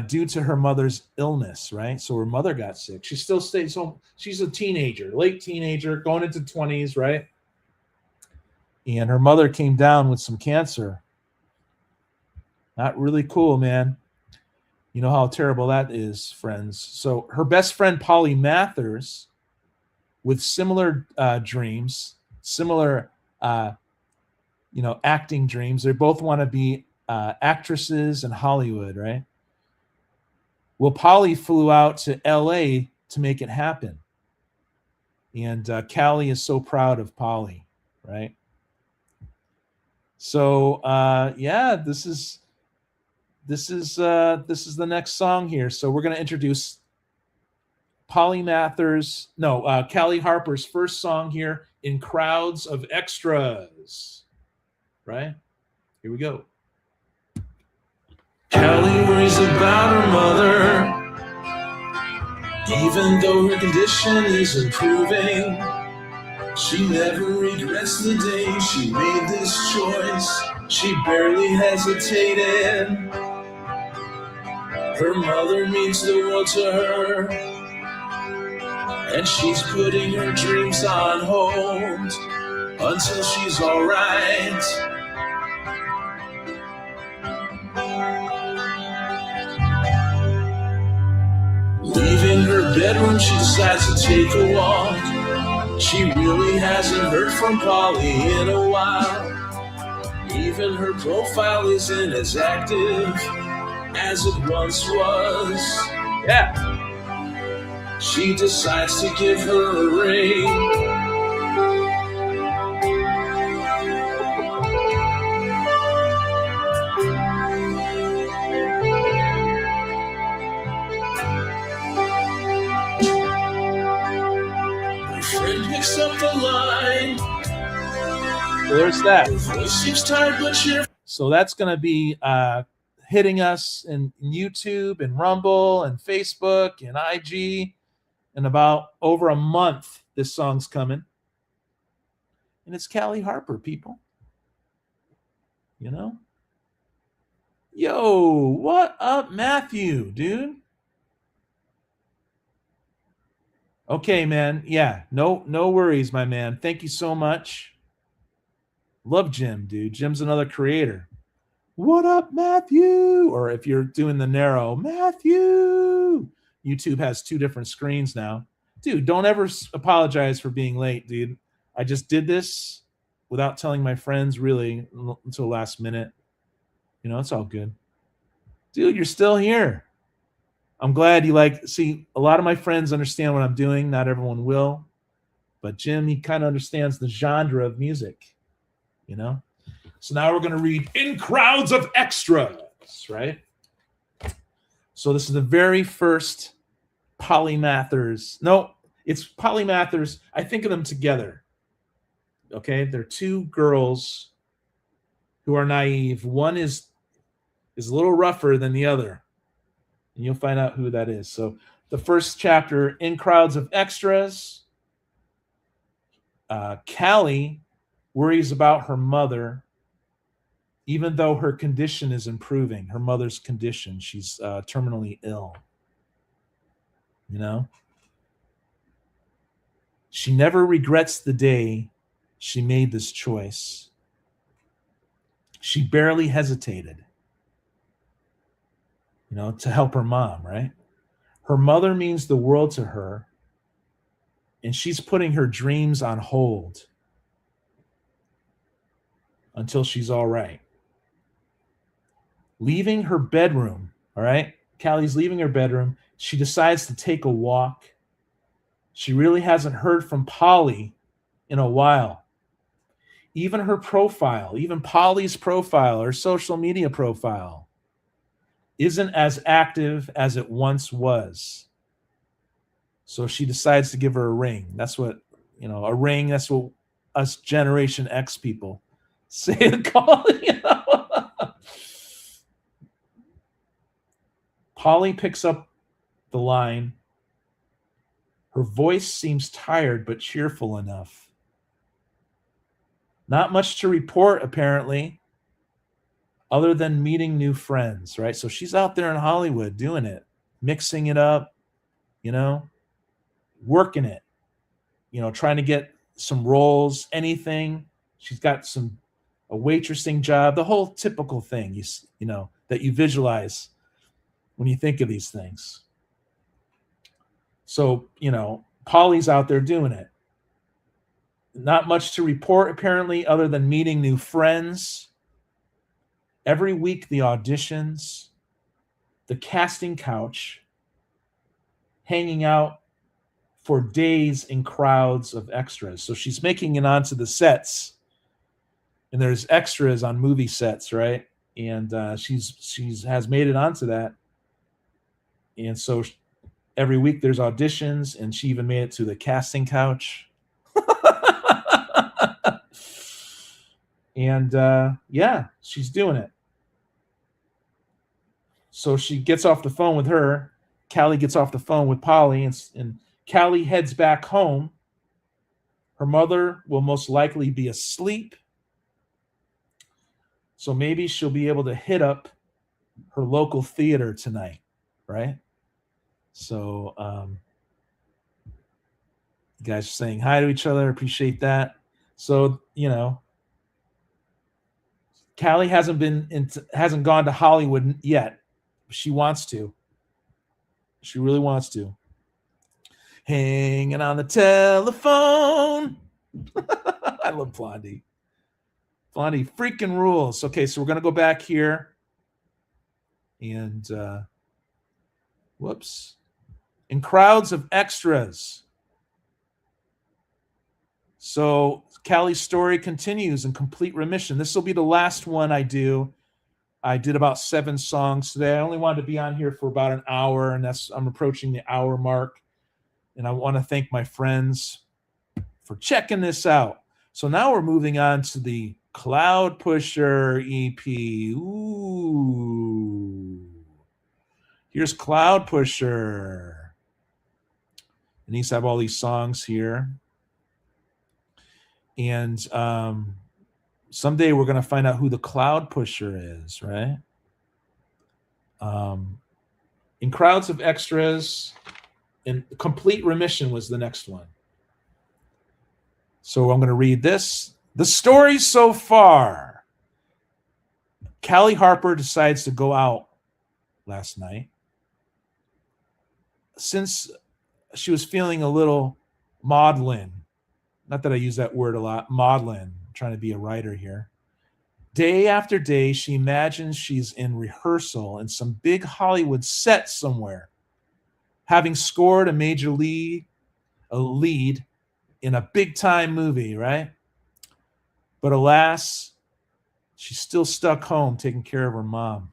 S1: due to her mother's illness, right? So her mother got sick. She still stays home. She's a teenager, late teenager, going into 20s, right? And her mother came down with some cancer. Not really cool, man. You know how terrible that is, friends. So her best friend, Polly Mathers, with similar dreams, similar, acting dreams. They both want to be actresses in Hollywood, right? Well, Polly flew out to LA to make it happen. And Callie is so proud of Polly, right? So, this is the next song here. So we're going to introduce Callie Harper's first song here, In Crowds of Extras, right? Here we go.
S2: Callie worries about her mother, even though her condition is improving. She never regrets the day she made this choice. She barely hesitated. Her mother means the world to her, and she's putting her dreams on hold until she's all right. Leaving her bedroom, she decides to take a walk. She really hasn't heard from Polly in a while. Even her profile isn't as active as it once was.
S1: Yeah.
S2: She decides to give her a ring. Her friend picks up the line.
S1: So there's that.
S2: Her voice seems tired but cheerful.
S1: So that's going to be hitting us in YouTube and Rumble and Facebook and IG in about over a month. This song's coming. And it's Callie Harper, people. You know? Yo, what up, Matthew, dude? Okay, man. Yeah, no worries, my man. Thank you so much. Love Jim, dude. Jim's another creator. What up, Matthew? Or if you're doing the narrow, Matthew. YouTube has 2 different screens now. Dude, don't ever apologize for being late, dude. I just did this without telling my friends really until last minute. You know, it's all good. Dude, you're still here. I'm glad you see, a lot of my friends understand what I'm doing. Not everyone will. But Jim, he kind of understands the genre of music, you know? So now we're going to read In Crowds of Extras, right? So this is the very first Polly Mathers. No, it's Polly Mathers. I think of them together. Okay? They're 2 girls who are naive. One is a little rougher than the other. And you'll find out who that is. So the first chapter, In Crowds of Extras. Callie worries about her mother, even though her condition is improving. Her mother's condition. She's terminally ill. You know? She never regrets the day she made this choice. She barely hesitated. to help her mom, right? Her mother means the world to her, and she's putting her dreams on hold until she's all right. Leaving her bedroom, all right? Callie's leaving her bedroom. She decides to take a walk. She really hasn't heard from Polly in a while. Even her profile, even Polly's profile, her social media profile, isn't as active as it once was. So she decides to give her a ring. That's what, a ring, that's what us Generation X people say to call it, Polly picks up the line. Her voice seems tired but cheerful enough. Not much to report, apparently, other than meeting new friends, right? So she's out there in Hollywood doing it, mixing it up, working it, trying to get some roles, anything. She's got a waitressing job, the whole typical thing, that you visualize when you think of these things. So, Polly's out there doing it. Not much to report, apparently, other than meeting new friends. Every week, the auditions, the casting couch, hanging out for days in crowds of extras. So she's making it onto the sets, and there's extras on movie sets, right? And she's has made it onto that. And so every week there's auditions, and she even made it to the casting couch. And she's doing it. So she gets off the phone with her. Callie gets off the phone with Polly, and Callie heads back home. Her mother will most likely be asleep. So maybe she'll be able to hit up her local theater tonight, right? So you guys are saying hi to each other. Appreciate that. So, Callie hasn't gone to Hollywood yet. She wants to. She really wants to. Hanging on the telephone. I love Blondie. Blondie freaking rules. Okay, so we're going to go back here. And, whoops. In crowds of extras. So Callie's story continues in complete remission. This will be the last one I do. I did about 7 songs today. I only wanted to be on here for about an hour, and I'm approaching the hour mark. And I want to thank my friends for checking this out. So now we're moving on to the Cloud Pusher EP. Ooh. Here's Cloud Pusher. And these have all these songs here. And someday we're going to find out who the Cloud Pusher is, right? In crowds of extras, and complete remission was the next one. So I'm going to read this. The story so far. Callie Harper decides to go out last night. Since she was feeling a little maudlin, not that I use that word a lot, maudlin, I'm trying to be a writer here. Day after day, she imagines she's in rehearsal in some big Hollywood set somewhere, having scored a major lead in a big-time movie, right? But alas, she's still stuck home taking care of her mom.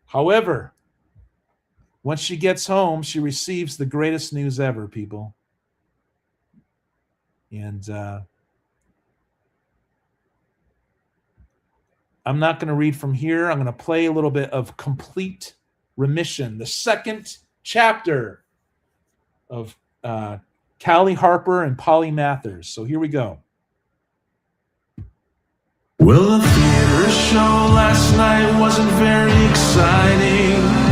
S1: However, once she gets home, she receives the greatest news ever, people. And I'm not going to read from here. I'm going to play a little bit of Complete Remission, the second chapter of Callie Harper and Polly Mathers. So here we go.
S2: Well, the theater show last night wasn't very exciting.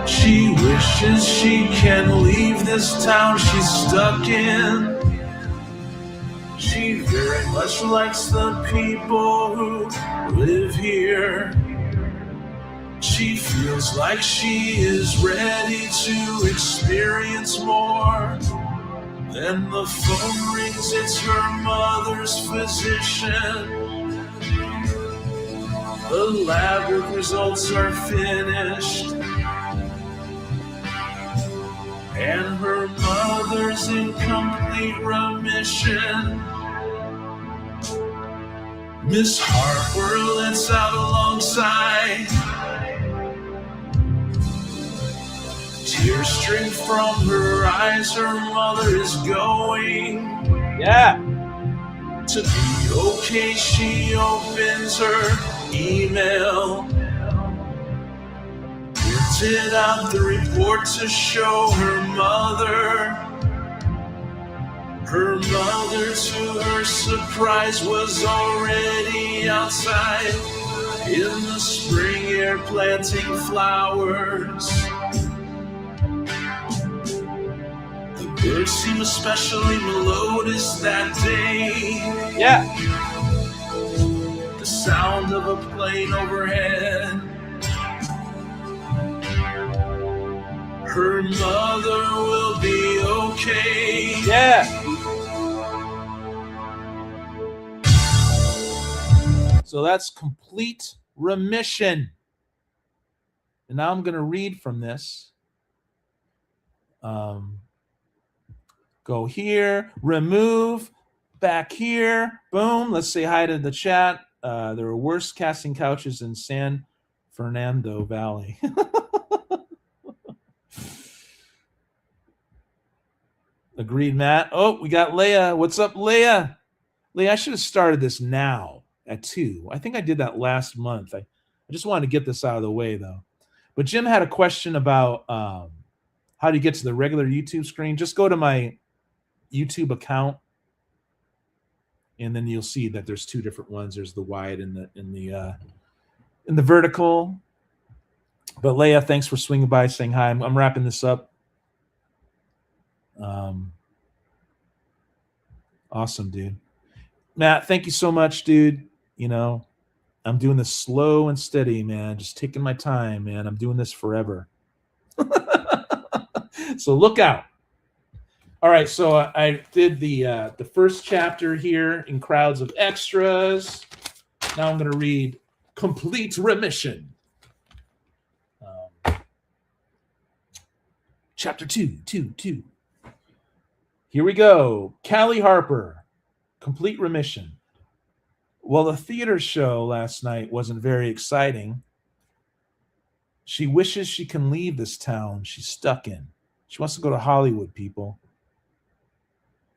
S2: She wishes she can leave this town she's stuck in. She very much likes the people who live here. She feels like she is ready to experience more. Then the phone rings, it's her mother's physician. The lab work results are finished, and her mother's in complete remission. Miss Harper lets out a long sigh. Tears stream from her eyes. Her mother is going.
S1: Yeah.
S2: To be okay, she opens her email. Printed out the report to show her mother. Her mother, to her surprise, was already outside in the spring air planting flowers. The birds seem especially melodious that day.
S1: Yeah.
S2: The sound of a plane overhead. Her mother will be okay.
S1: Yeah. So that's complete remission. And now I'm going to read from this. Go here, remove, back here, boom. Let's say hi to the chat. There were worse casting couches in San Fernando Valley. Agreed, Matt. Oh, we got Leah. What's up, Leah? Leah, I should have started this now at 2. I think I did that last month. I just wanted to get this out of the way, though. But Jim had a question about how do you get to the regular YouTube screen. Just go to my YouTube account, and then you'll see that there's 2 different ones. There's the wide and the vertical. But Leah, thanks for swinging by, saying hi. I'm wrapping this up. Awesome, dude. Matt, thank you so much, dude. You know, I'm doing this slow and steady, man. Just taking my time, man. I'm doing this forever. So look out. All right, so I did the first chapter here in crowds of extras. Now I'm going to read Complete Remission. Chapter 2. Here we go. Callie Harper, Complete Remission. Well, the theater show last night wasn't very exciting. She wishes she can leave this town she's stuck in. She wants to go to Hollywood, people.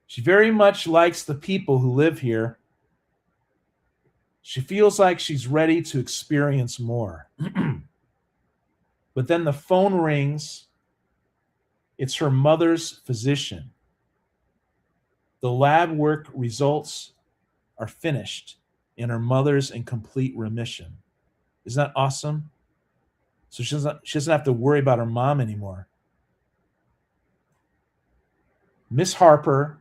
S1: She very much likes the people who live here. She feels like she's ready to experience more. But then the phone rings. It's her mother's physician. The lab work results are finished, and her mother's in complete remission. Isn't that awesome? So she doesn't have to worry about her mom anymore. Miss Harper,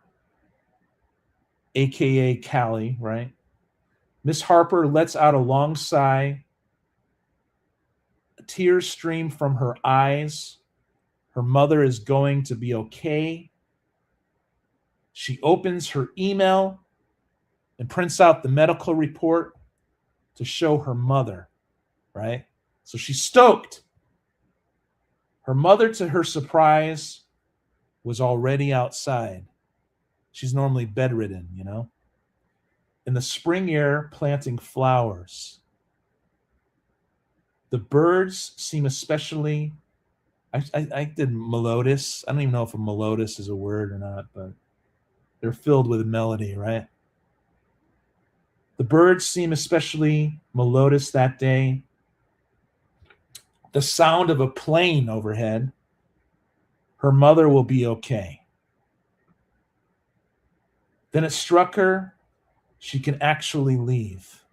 S1: a.k.a. Callie, right? Miss Harper lets out a long sigh. Tears stream from her eyes. Her mother is going to be okay. She opens her email and prints out the medical report to show her mother, right? So she's stoked. Her mother, to her surprise, was already outside. She's normally bedridden, you know? In the spring air, planting flowers. The birds seem especially, I did melodious. I don't even know if a melodious is a word or not, but they're filled with melody, right? The birds seem especially melodious that day. The sound of a plane overhead. Her mother will be okay. Then it struck her, she can actually leave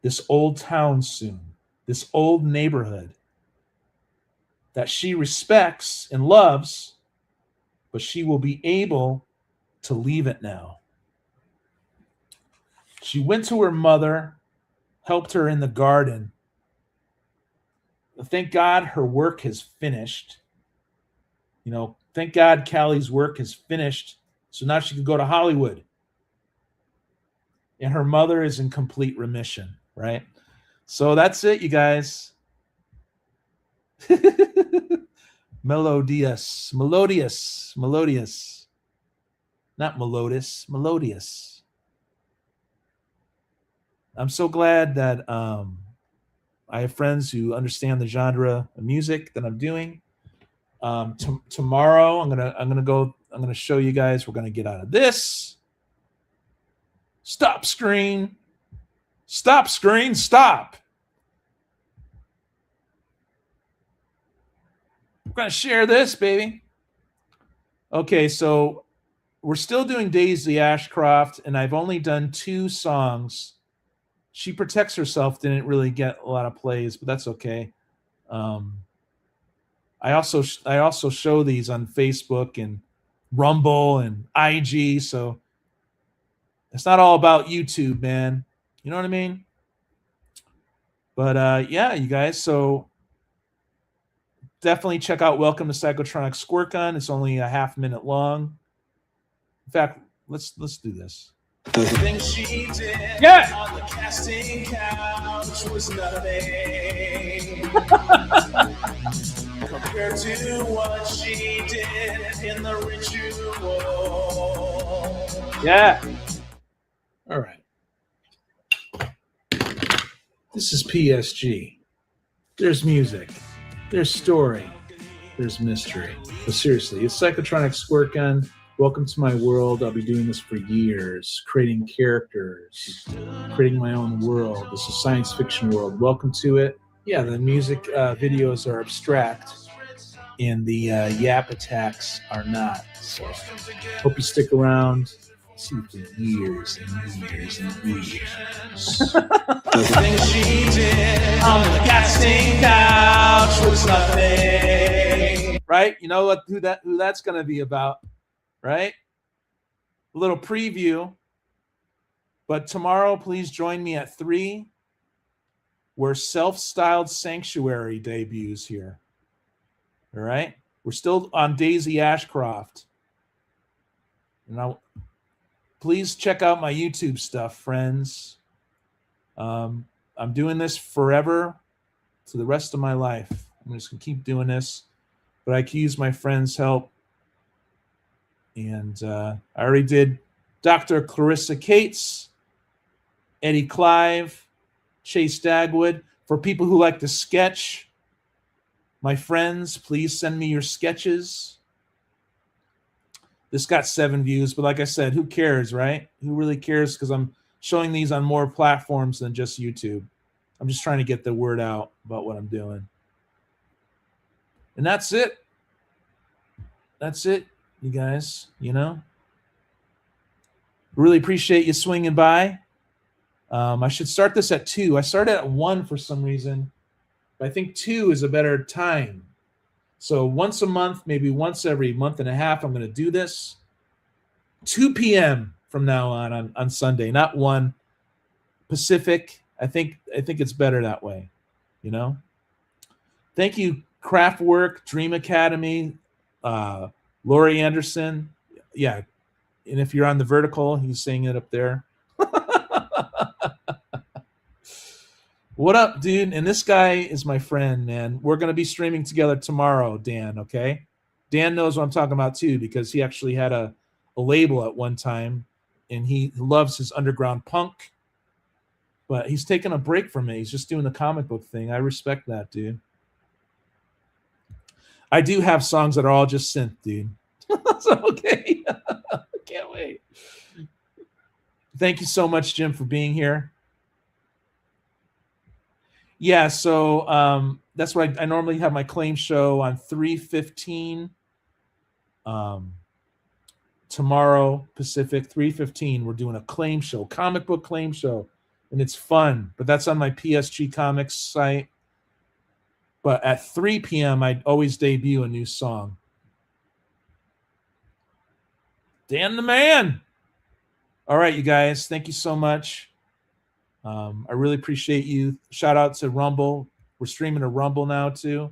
S1: this old town soon, this old neighborhood that she respects and loves, but she will be able to leave it now. She went to her mother, helped her in the garden. Thank God her work has finished. You know, thank God Callie's work has finished, so now she can go to Hollywood. And her mother is in complete remission, right? So that's it, you guys. Melodious. Not melodious, melodious. I'm so glad that I have friends who understand the genre of music that I'm doing. Tomorrow, I'm gonna show you guys. We're gonna get out of this. Stop screen. Stop screen. Stop. We're gonna share this, baby. Okay, so we're still doing Daisy Ashcroft, and I've only done 2 songs. She Protects Herself didn't really get a lot of plays, but that's okay. I also show these on Facebook and Rumble and IG, so it's not all about YouTube, man. You know what I mean? But yeah, you guys, so definitely check out Welcome to Psychotronic Squirt Gun. It's only a half-minute long. In fact, let's do this.
S2: The thing she did on the casting couch was nothing compared to what she did in the ritual.
S1: Yeah. All right. This is PSG. There's music. There's story. There's mystery. But seriously, it's Psychotronic Squirt Gun. Welcome to my world. I'll be doing this for years, creating characters, creating my own world. This is science fiction world. Welcome to it. Yeah, the music videos are abstract, and the yap attacks are not. So hope you stick around. See you for years and years and years.
S2: The thing she did on the casting couch was nothing.
S1: Right? You know who that's going to be about. Right? A little preview. But tomorrow, please join me at 3, where Self-Styled Sanctuary debuts here. All right? We're still on Daisy Ashcroft. Now, please check out my YouTube stuff, friends. I'm doing this forever to the rest of my life. I'm just going to keep doing this. But I can use my friends' help. And I already did Dr. Clarissa Cates, Eddie Clive, Chase Dagwood. For people who like to sketch, my friends, please send me your sketches. This got 7 views, but like I said, who cares, right? Who really cares? Because I'm showing these on more platforms than just YouTube. I'm just trying to get the word out about what I'm doing. And that's it. That's it. You guys, you know, really appreciate you swinging by. I should start this at 2. I started at 1 for some reason, but I think 2 is a better time. So once a month, maybe once every month and a half, I'm going to do this. 2 p.m. from now on Sunday, not 1 Pacific. I think it's better that way, you know. Thank you, Craftwork, Dream Academy, Laurie Anderson. Yeah. And if you're on the vertical, he's saying it up there. What up, dude? And this guy is my friend, man. We're going to be streaming together tomorrow, Dan, okay? Dan knows what I'm talking about, too, because he actually had a label at one time, and he loves his underground punk. But he's taking a break from it. He's just doing the comic book thing. I respect that, dude. I do have songs that are all just synth, dude. So, okay. Can't wait. Thank you so much, Jim, for being here. Yeah, so that's why I normally have my claim show on 3:15. Tomorrow, Pacific, 3:15, we're doing a claim show, comic book claim show, and it's fun. But that's on my PSG Comics site. But at 3 p.m., I always debut a new song. Dan the man. All right, you guys. Thank you so much. I really appreciate you. Shout out to Rumble. We're streaming to Rumble now too.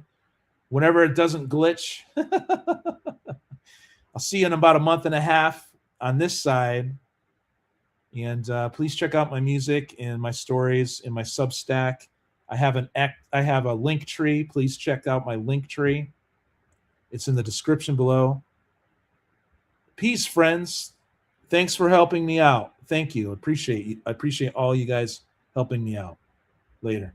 S1: Whenever it doesn't glitch, I'll see you in about a month and a half on this side. And please check out my music and my stories in my Substack. I have a link tree. Please check out my link tree. It's in the description below. Peace, friends. Thanks for helping me out. Thank you. I appreciate all you guys helping me out. Later.